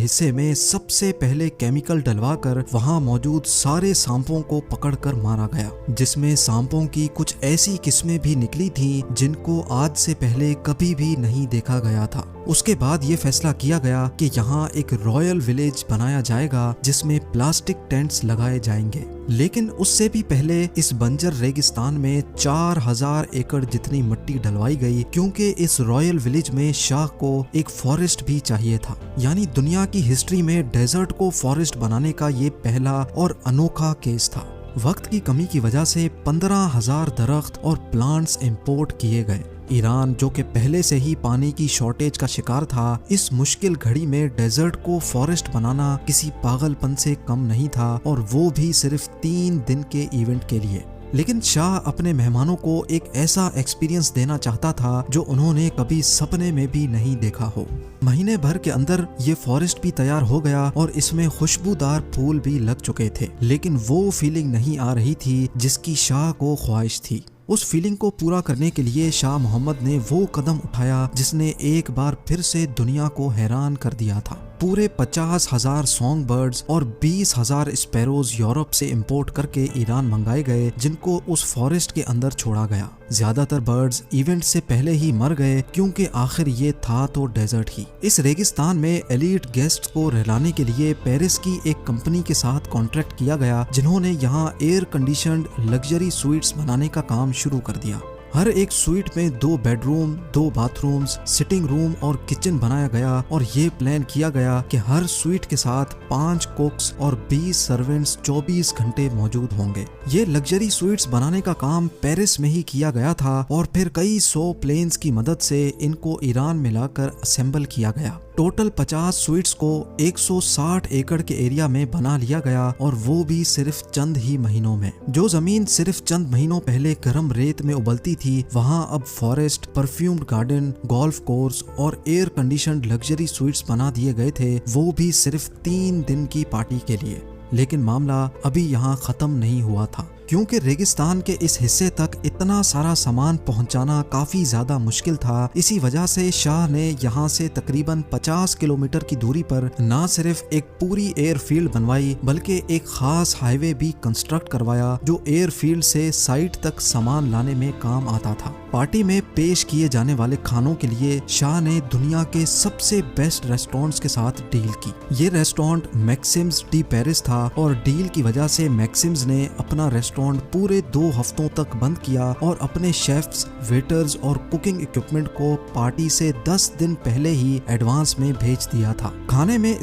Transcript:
हिस्से में सबसे पहले केमिकल डलवाकर वहां मौजूद सारे सांपों को पकड़कर मारा गया, जिसमें सांपों की कुछ ऐसी किस्में भी निकली थीं जिनको आज से पहले कभी भी नहीं देखा गया था। उसके बाद ये फैसला किया गया कि यहाँ एक रॉयल विलेज बनाया जाएगा जिसमें प्लास्टिक टेंट्स लगाए जाएंगे। लेकिन उससे भी पहले इस बंजर रेगिस्तान में 4000 एकड़ जितनी मिट्टी डलवाई गई, क्योंकि इस रॉयल विलेज में शाह को एक फॉरेस्ट भी चाहिए था। यानी दुनिया की हिस्ट्री में डेजर्ट को फॉरेस्ट बनाने का ये पहला और अनोखा केस था। वक्त की कमी की वजह से 15,000 दरख्त और प्लांट्स इंपोर्ट किए गए। ईरान, जो कि पहले से ही पानी की शॉर्टेज का शिकार था, इस मुश्किल घड़ी में डेजर्ट को फॉरेस्ट बनाना किसी पागलपन से कम नहीं था, और वो भी सिर्फ 3 दिन के इवेंट के लिए। लेकिन शाह अपने मेहमानों को एक ऐसा एक्सपीरियंस देना चाहता था जो उन्होंने कभी सपने में भी नहीं देखा हो। महीने भर के अंदर ये फॉरेस्ट भी तैयार हो गया और इसमें खुशबूदार फूल भी लग चुके थे, लेकिन वो फीलिंग नहीं आ रही थी जिसकी शाह को ख्वाहिश थी। उस फीलिंग को पूरा करने के लिए शाह मोहम्मद ने वो कदम उठाया जिसने एक बार फिर से दुनिया को हैरान कर दिया था। पूरे 50,000 सॉन्ग बर्ड्स और 20,000 स्पैरोज यूरोप से इंपोर्ट करके ईरान मंगाए गए, जिनको उस फॉरेस्ट के अंदर छोड़ा गया। ज्यादातर बर्ड्स इवेंट से पहले ही मर गए, क्योंकि आखिर ये था तो डेजर्ट ही। इस रेगिस्तान में एलीट गेस्ट को रहलाने के लिए पेरिस की एक कंपनी के साथ कॉन्ट्रैक्ट किया गया, जिन्होंने यहाँ एयर कंडीशनड लग्जरी स्वीट्स बनाने का काम शुरू कर दिया। हर एक स्वीट में 2 बेडरूम, 2 बाथरूम्स, सिटिंग रूम और किचन बनाया गया, और ये प्लान किया गया कि हर स्वीट के साथ 5 कुक्स और 20 सर्वेंट्स 24 घंटे मौजूद होंगे। ये लग्जरी स्वीट्स बनाने का काम पेरिस में ही किया गया था, और फिर कई 100 प्लेन्स की मदद से इनको ईरान में लाकर असेंबल किया गया। टोटल 50 स्वीट्स को 160 एकड़ के एरिया में बना लिया गया, और वो भी सिर्फ चंद ही महीनों में। जो जमीन सिर्फ चंद महीनों पहले गर्म रेत में उबलती थी, वहाँ अब forest, perfumed garden, golf course और एयर कंडीशनड लग्जरी स्वीट्स बना दिए गए थे, वो भी सिर्फ 3 दिन की पार्टी के लिए। लेकिन मामला अभी यहाँ खत्म नहीं हुआ था, क्योंकि रेगिस्तान के इस हिस्से तक इतना सारा सामान पहुंचाना काफी ज्यादा मुश्किल था। इसी वजह से शाह ने यहाँ से तकरीबन 50 किलोमीटर की दूरी पर न सिर्फ एक पूरी एयरफील्ड बनवाई, बल्कि एक खास हाईवे भी कंस्ट्रक्ट करवाया जो एयरफील्ड से साइट तक सामान लाने में काम आता था। पार्टी में पेश किए जाने वाले खानों के लिए शाह ने दुनिया के सबसे बेस्ट रेस्टोरेंट्स के साथ डील की। ये रेस्टोरेंट मैक्सिम्स डी पेरिस था, और डील की वजह से मैक्सिम्स ने अपना रेस्टोरेंट पूरे 2 हफ्तों तक बंद किया, और अपने शेफ्स, वेटर्स और कुकिंग इक्विपमेंट को पार्टी से 10 दिन पहले ही एडवांस में भेज दिया था। खाने में